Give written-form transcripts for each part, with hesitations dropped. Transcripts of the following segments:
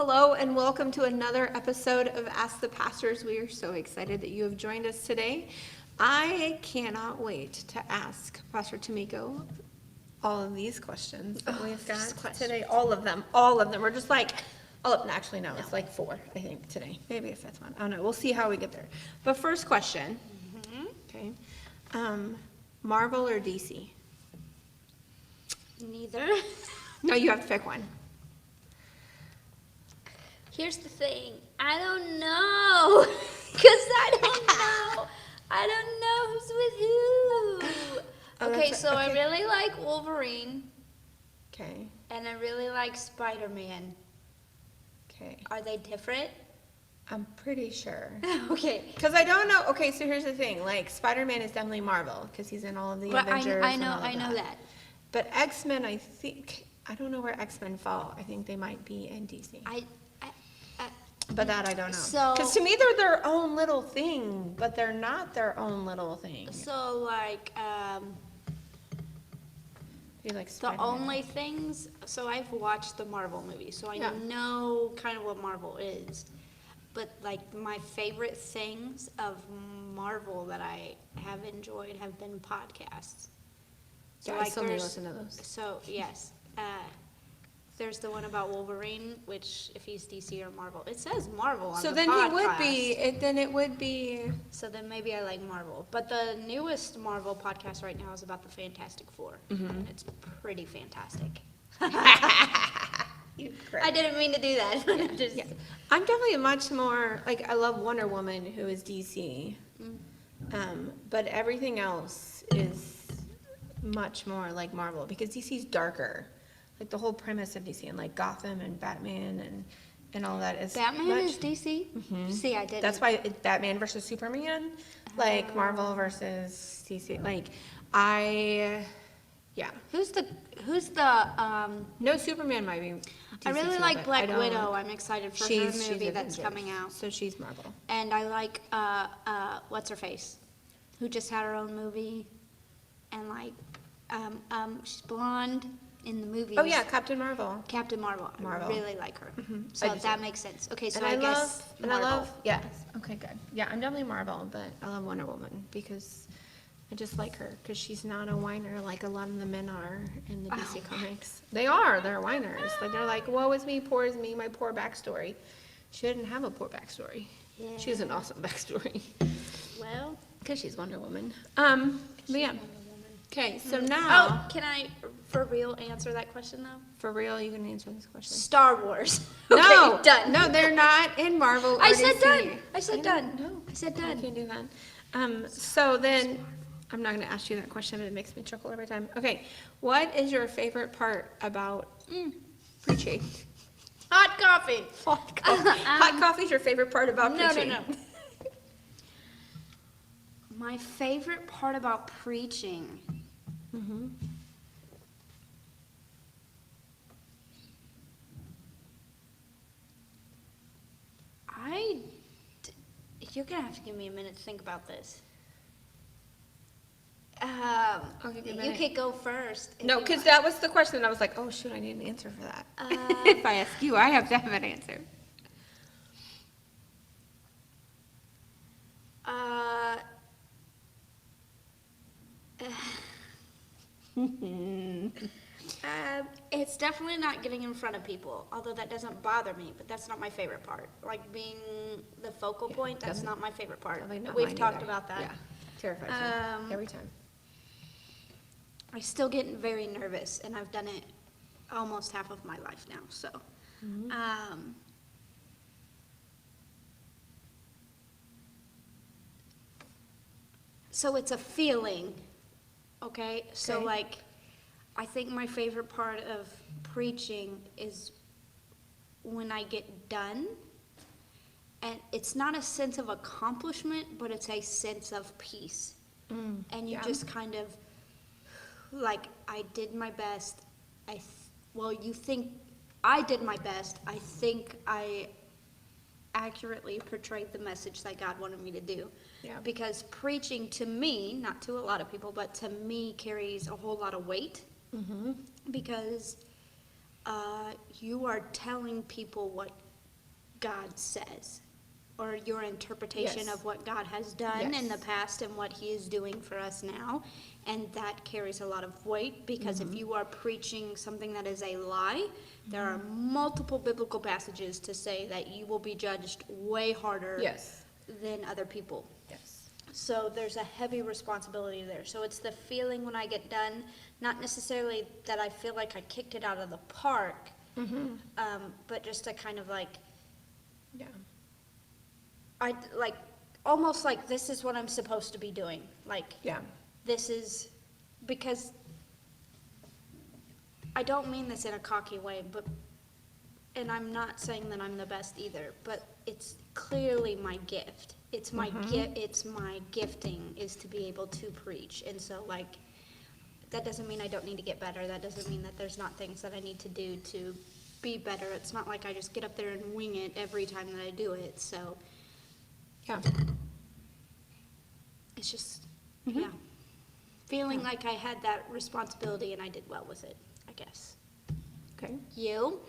Hello and welcome to another episode of Ask the Pastors. We are so excited that you have joined us today. I cannot wait to ask Pastor Tomiko all of these questions that we've got today. All of them. We're just like, actually no, it's like 4, I think, today. Maybe a 5th one. I don't know. We'll see how we get there. But first question. Okay. Marvel or DC? Neither. No, you have to pick one. Here's the thing. I don't know. Because I don't know. I don't know who's with who. Okay, so I really like Wolverine. Okay. And I really like Spider-Man. Okay. Are they different? I'm pretty sure. Okay. Because I don't know. Okay, so here's the thing. Like, Spider-Man is definitely Marvel because he's in all of the Avengers. I know that. But X-Men, I don't know where X-Men fall. I think they might be in DC. But that I don't know. So, because to me, they're their own little thing, but they're not their own little thing. So, like, You like the Spider-Man? only things, so I've watched the Marvel movies, so I Yeah. know kind of what Marvel is. But, like, my favorite things of Marvel that I have enjoyed have been podcasts. So, Yeah, I still need to listen to those. So, yes. There's the one about Wolverine, which, if he's DC or Marvel, it says Marvel on So the then podcast. he would be. Then it would be. So then maybe I like Marvel. But the newest Marvel podcast right now is about the Fantastic Four. Mm-hmm. It's pretty fantastic. You I didn't mean to do that. Yeah. I'm definitely much more, like, I love Wonder Woman, who is DC. But everything else is much more like Marvel, because DC's darker. Like, the whole premise of DC, and, like, Gotham and Batman and all that is Batman much, is DC? Mhm. See, I didn't. That's why it's Batman versus Superman, like, Marvel versus DC. Like, yeah. Who's the No, Superman might be DC I really too, like but Black I don't- Widow. I'm excited for her movie that's Avengers, coming out. So she's Marvel. And I like what's her face? Who just had her own movie. And like she's blonde in the movie. Oh yeah, Captain Marvel. Captain Marvel. Marvel. I really like her. I So do that too. makes sense. Okay, so And I I guess Marvel. yes. Okay, good. Yeah, I'm definitely Marvel, but I love Wonder Woman because I just like her because she's not a whiner like a lot of the men are in the DC comics. They're whiners. Like, they're like, woe is me, poor is me, my poor backstory. She didn't have a poor backstory. Yeah. She has an awesome backstory Well, because she's Wonder Woman. But yeah. Okay, so oh, now, can I for real answer that question though? for real, you can answer this question. Star Wars. No, Okay, done. no, they're not in Marvel or I said DC. done. I said done. No, I said you done. can't do that. So then, I'm not going to ask you that question, but it makes me chuckle every time. Okay, what is your favorite part about preaching? Hot coffee. Hot coffee. Hot coffee is your favorite part about preaching? No. My favorite part about preaching. Mm-hmm. You're gonna have to give me a minute to think about this. I'll give you a You minute. could go first. if No, you because want. that was the question. I was like, oh, shoot, I need an answer for that. If I ask you, I have to have an answer. It's definitely not getting in front of people, although that doesn't bother me, but that's not my favorite part. Like being the focal point, that's not my favorite part. Definitely not We've mine talked either. about that. Yeah, terrifies me every time. I still get very nervous, and I've done it almost half of my life now, so. So it's a feeling, okay? So Okay. like, I think my favorite part of preaching is when I get done, and it's not a sense of accomplishment, but it's a sense of peace. And you yeah. just kind of, like, I did my best. You think I did my best. I think I accurately portrayed the message that God wanted me to do. Yeah. Because preaching to me, not to a lot of people, but to me carries a whole lot of weight. Mm-hmm. Because you are telling people what God says, or your interpretation Yes. of what God has done in the Yes. past and what he is doing for us now. And that carries a lot of weight, because if you are preaching something that is a lie, there are multiple biblical passages to say that you will be judged way harder Yes. than other people. Yes. So there's a heavy responsibility there. So it's the feeling when I get done, not necessarily that I feel like I kicked it out of the park, but just to kind of like, Yeah. I like, almost like this is what I'm supposed to be doing. Like, Yeah. this is, because I don't mean this in a cocky way, but, and I'm not saying that I'm the best either, but it's clearly my gift. It's my it's my gifting is to be able to preach. And so like, that doesn't mean I don't need to get better. That doesn't mean that there's not things that I need to do to be better. It's not like I just get up there and wing it every time that I do it. So Yeah. it's just, yeah, feeling like I had that responsibility and I did well with it, I guess. Okay. You?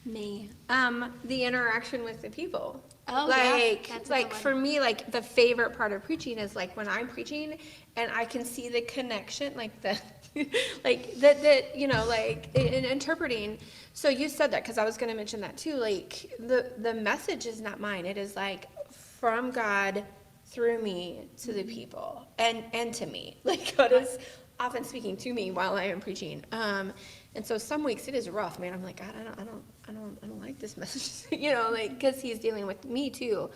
Me. The interaction with the people. Oh, yeah, like, that's like another for one. me, like the favorite part of preaching is like when I'm preaching and I can see the connection, like the, like that, you know, like in interpreting. So you said that because I was going to mention that too. Like the message is not mine. It is like from God through me to the people and to me. Like God is often speaking to me while I am preaching. And so some weeks it is rough, man. I'm like, God, I don't like this message, you know, like, because he's dealing with me too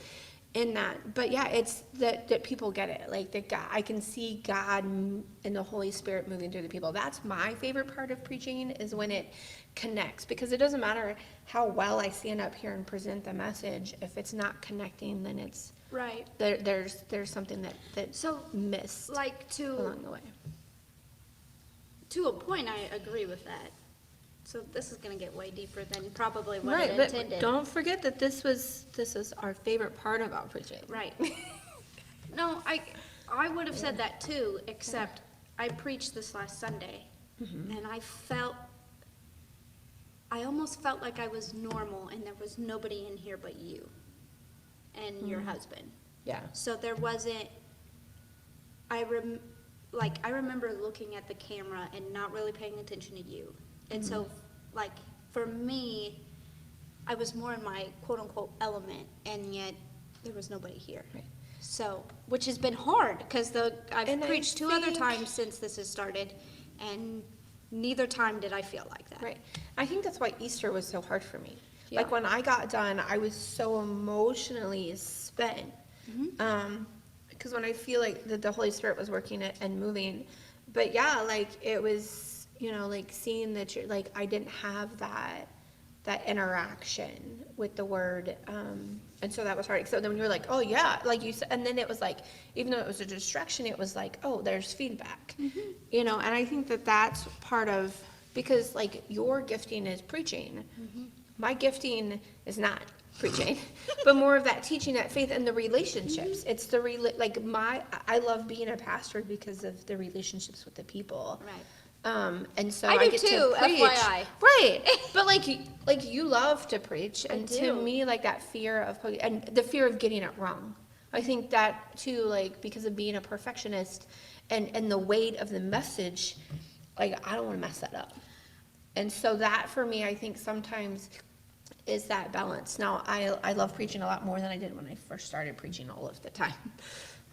in that. But yeah, it's that people get it. Like that God, I can see God and the Holy Spirit moving through the people. That's my favorite part of preaching, is when it connects, because it doesn't matter how well I stand up here and present the message. If it's not connecting, then it's Right. there's something that So, missed like, along the way. to a point, I agree with that. So this is gonna get way deeper than probably what Right, it but intended. don't forget that this is our favorite part about preaching. Right. No, I would have said that too, except I preached this last Sunday, and I almost felt like I was normal and there was nobody in here but you and your husband. Yeah. So there wasn't, I remember looking at the camera and not really paying attention to you. And so, like, for me, I was more in my quote-unquote element, and yet there was nobody here. Right. So, which has been hard, because I've And I preached two other think- times since this has started, and neither time did I feel like that. Right. I think that's why Easter was so hard for me. Yeah. Like when I got done, I was so emotionally spent. Because when I feel like that the Holy Spirit was working it and moving, but yeah, like it was, you know, like seeing that you're like, I didn't have that interaction with the word. And so that was hard. So then you were like, oh yeah, like you said, and then it was like, even though it was a distraction, it was like, oh, there's feedback, you know, and I think that that's part of, because like your gifting is preaching. My gifting is not preaching, but more of that teaching, that faith, and the relationships. It's the I love being a pastor because of the relationships with the people. Right. And so I I do get too, to preach. FYI. Right. But like you love to preach, and to do. me, like that fear of, and the fear of getting it wrong. I think that too, like because of being a perfectionist and the weight of the message, like I don't want to mess that up. And so that for me, I think sometimes is that balance. Now, I love preaching a lot more than I did when I first started preaching all of the time.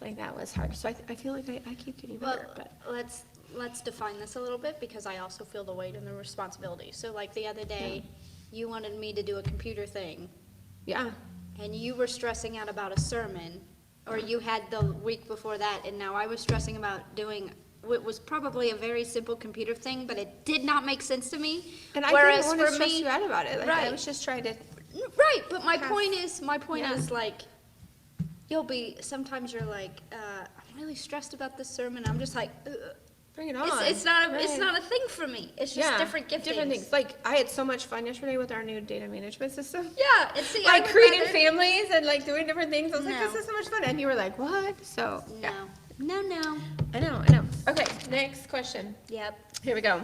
Like that was hard. So I feel like I keep getting better. Well, But let's define this a little bit, because I also feel the weight and the responsibility. So like the other day, you wanted me to do a computer thing, yeah, and you were stressing out about a sermon, or you had the week before that, and now I was stressing about doing what was probably a very simple computer thing, but it did not make sense to me. and I Whereas didn't want to for stress me, you out about it. Like I right. was just trying to. Right, but my Pass. point is Yeah. like, sometimes you're like, I'm really stressed about this sermon. I'm just like, ugh. Bring it on. It's not Right. a thing for me. It's just different giftings. Different things. Like I had so much fun yesterday with our new data management system. Yeah, and see, I Like would creating rather- families and like doing different things. I was like, No. this is so much fun. And you were like, what? So yeah. No. I know. Okay, next question. Yep. Here we go.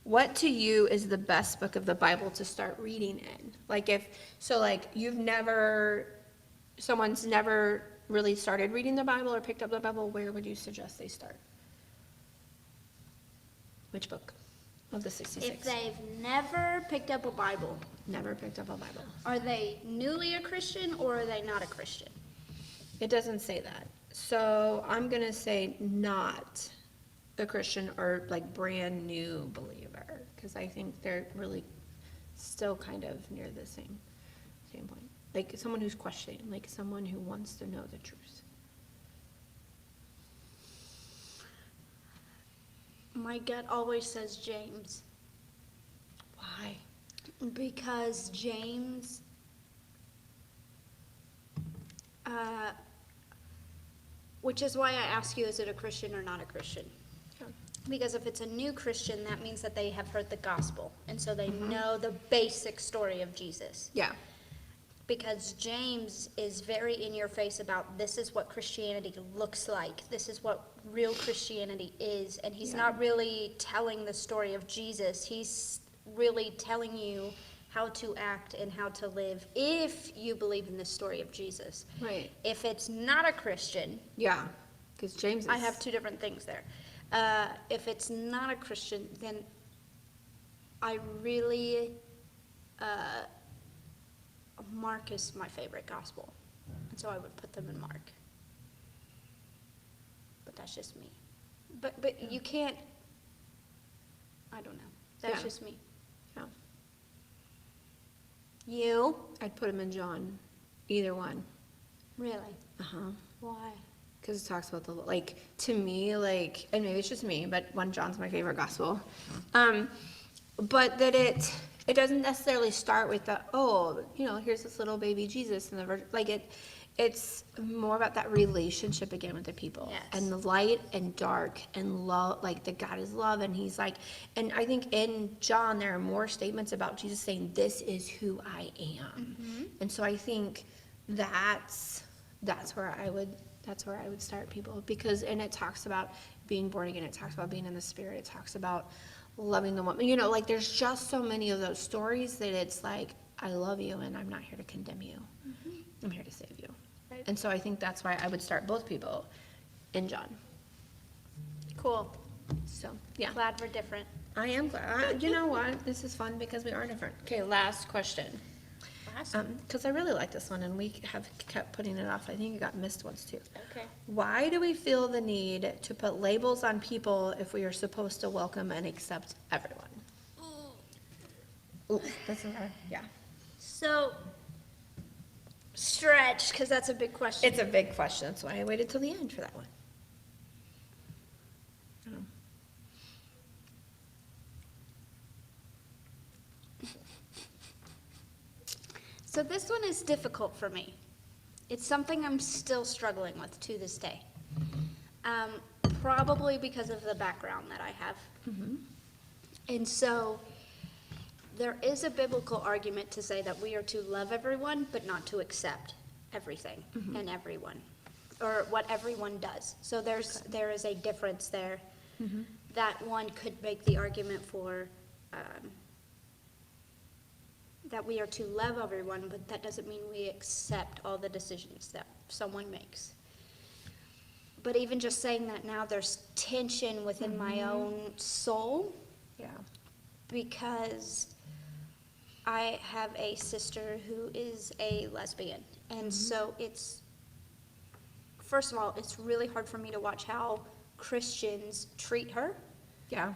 what to you is the best book of the Bible to start reading in? Like someone's never really started reading the Bible or picked up the Bible, where would you suggest they start? Which book of the 66? If they've never picked up a Bible, Never picked up a Bible. are they newly a Christian or are they not a Christian? It doesn't say that. So I'm going to say not a Christian or like brand new believer, because I think they're really still kind of near the same point. Like someone who's questioning, like someone who wants to know the truth. My gut always says James, Why? because James which is why I ask you, is it a Christian or not a Christian? Yeah. Because if it's a new Christian, that means that they have heard the gospel, and so they know the basic story of Jesus. Yeah. Because James is very in your face about this is what Christianity looks like, this is what real Christianity is, and he's not really telling the story of Jesus, he's really telling you how to act and how to live if you believe in the story of Jesus. Right. If it's not a Christian, Yeah. Because James is... I have two different things there. If it's not a Christian, then I really, Mark is my favorite gospel, and so I would put them in Mark. But that's just me. But you can't, I don't know. That's Yeah. just me. Yeah. You? I'd put him in John. Either one. Really? Uh-huh. Why? Because it talks about the, like, to me, like, and maybe it's just me, but one, John's my favorite gospel. But that it doesn't necessarily start with the, oh, here's this little baby Jesus and the Virgin. Like, it's more about that relationship again with the people. Yes. And the light and dark and love, like, that God is love. And he's like, and I think in John, there are more statements about Jesus saying, this is who I am. Mm-hmm. And so I think that's where I would start people, because, and it talks about being born again, it talks about being in the Spirit, it talks about loving the woman, like there's just so many of those stories that it's like, I love you and I'm not here to condemn you. Mm-hmm. I'm here to save you. Right. And so I think that's why I would start both people in John. Cool. So, yeah. Glad we're different. I am glad. You know what? This is fun because we are different. Okay, last question. Because I really like this one, and we have kept putting it off. I think it got missed once too. Okay. Why do we feel the need to put labels on people if we are supposed to welcome and accept everyone? Ooh, this is hard. Yeah. So, stretch, because that's a big question. It's a big question. That's why I waited till the end for that one. So this one is difficult for me. It's something I'm still struggling with to this day. Probably because of the background that I have. Mm-hmm. And so there is a biblical argument to say that we are to love everyone, but not to accept everything and everyone, or what everyone does. So there is a difference there. Mm-hmm. That one could make the argument for that we are to love everyone, but that doesn't mean we accept all the decisions that someone makes. But even just saying that now, there's tension within my own soul, Yeah. because I have a sister who is a lesbian. And so it's, first of all, it's really hard for me to watch how Christians treat her. Yeah.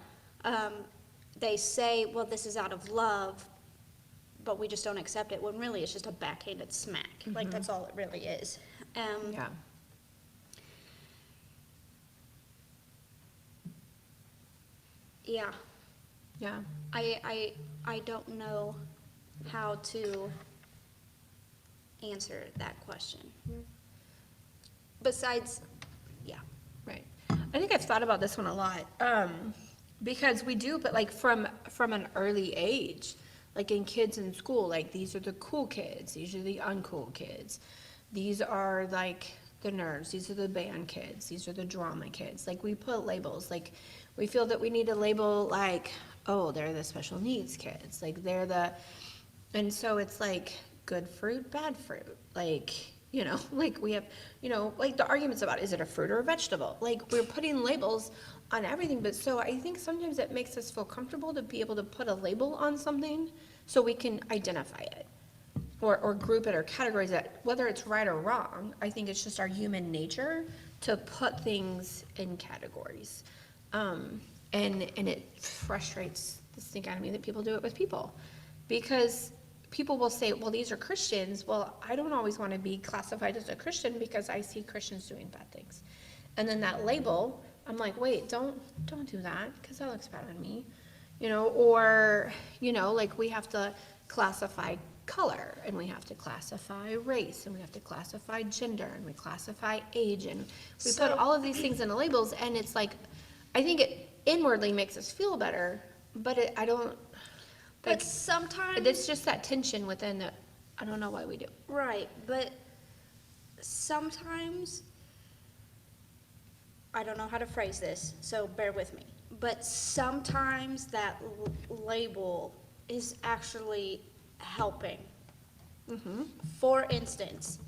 They say, well, this is out of love, but we just don't accept it, when really it's just a backhanded smack. Like, that's all it really is. Yeah. Yeah. Yeah. I don't know how to answer that question. Besides, yeah. Right. I think I've thought about this one a lot, because we do, but like from an early age, like in kids in school, like these are the cool kids, these are the uncool kids, these are like the nerds, these are the band kids, these are the drama kids. Like we put labels, like we feel that we need to label like, oh, they're the special needs kids. Like they're the, and so it's like good fruit, bad fruit. Like, you know, like we have, you know, like the arguments about is it a fruit or a vegetable? Like we're putting labels on everything. But so I think sometimes it makes us feel comfortable to be able to put a label on something so we can identify it. Or group it or categorize it, whether it's right or wrong. I think it's just our human nature to put things in categories. And it frustrates the stink out of me that people do it with people. Because people will say, well, these are Christians. Well, I don't always want to be classified as a Christian because I see Christians doing bad things. And then that label, I'm like, wait, don't do that because that looks bad on me. You know, or, you know, like we have to classify color, and we have to classify race, and we have to classify gender, and we classify age, and we put all of these things in the labels, and it's like, I think it inwardly makes us feel better, but I don't, But like, sometimes, it's just that tension within that, I don't know why we do. right, but sometimes, I don't know how to phrase this, so bear with me. But sometimes that label is actually helping. Mm-hmm. For instance,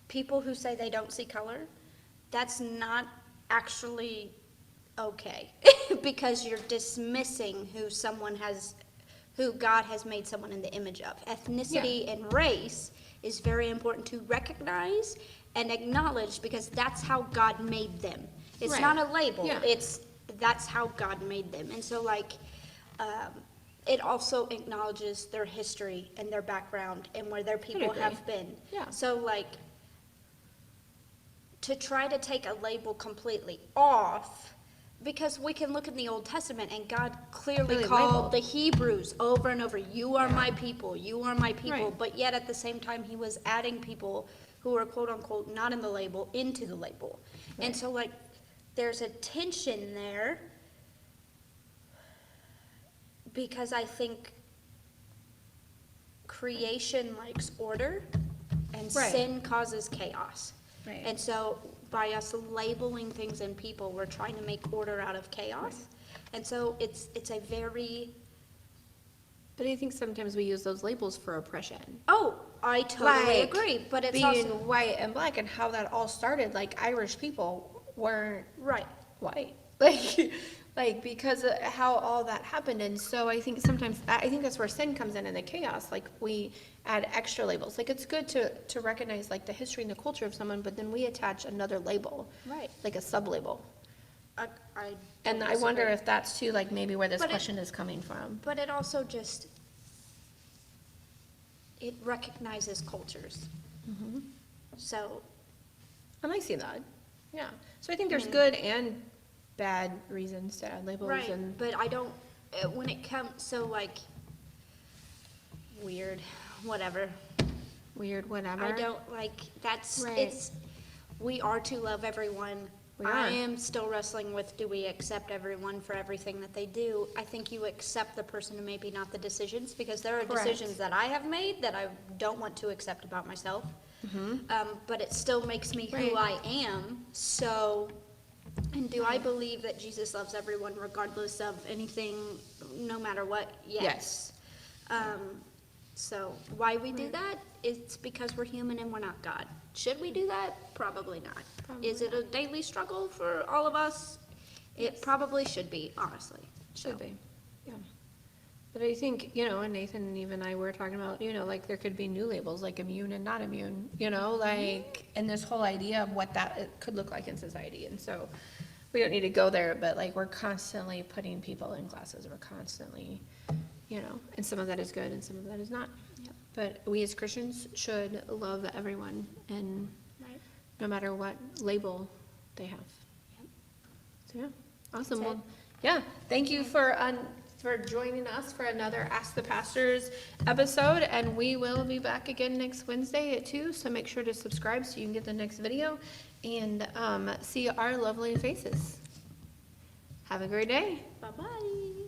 people who say they don't see color, that's not actually okay because you're dismissing who God has made someone in the image of. Ethnicity and race is very important to recognize and acknowledge because that's how God made them. It's Right. not a label. Yeah. That's how God made them. And so like, it also acknowledges their history and their background and where their people agree. have been. Yeah. So like, to try to take a label completely off, because we can look in the Old Testament and God clearly Really called labeled. the Hebrews over and over, you are my people, you are my people. Right. But yet at the same time, he was adding people who were quote unquote not in the label into the label. And Right. so like, there's a tension there because I think creation likes order and Right. sin causes chaos. Right. And so by us labeling things in people, we're trying to make order out of chaos. And so it's a very, But I think sometimes we use those labels for oppression. oh, I totally Like, agree, but it's being also, white and black and how that all started, like Irish people weren't right, white. Like because of how all that happened. And so I think sometimes, I think that's where sin comes in the chaos. Like we add extra labels. Like it's good to recognize like the history and the culture of someone, but then we attach another label. Right. Like a sub-label. I And don't I wonder disagree. if that's too, like maybe where this But it- question is coming from. But it also just, it recognizes cultures. Mm-hmm. So, And I see that. Yeah. So I think there's good and bad reasons to add labels. right, And but I don't, when it comes, so like, weird, whatever. weird, whatever. I don't, like, that's, Right. it's, we are to love everyone. We I are. am still wrestling with, do we accept everyone for everything that they do? I think you accept the person and maybe not the decisions, because there are Correct. decisions that I have made that I don't want to accept about myself. But it still makes me who Right. I am, so, and do I believe that Jesus loves everyone regardless of anything, no matter what? Yes. So why we do Right. that? It's because we're human and we're not God. Should we do that? Probably not. Probably Is it a daily struggle for all of us? It probably should be, honestly. Should So, be, yeah. But I think, and Nathan and even I were talking about, like there could be new labels, like immune and not immune, like, and this whole idea of what that it could look like in society. And so we don't need to go there, but like we're constantly putting people in classes. We're constantly, and some of that is good and some of that is not. Yep. But we as Christians should love everyone and Right. no matter what label they have. Yep. So, yeah, awesome. That's Well, yeah, thank you for joining us for another Ask the Pastors episode, and we will be back again next Wednesday at 2, so make sure to subscribe so you can get the next video and see our lovely faces. Have a great day. Bye-bye.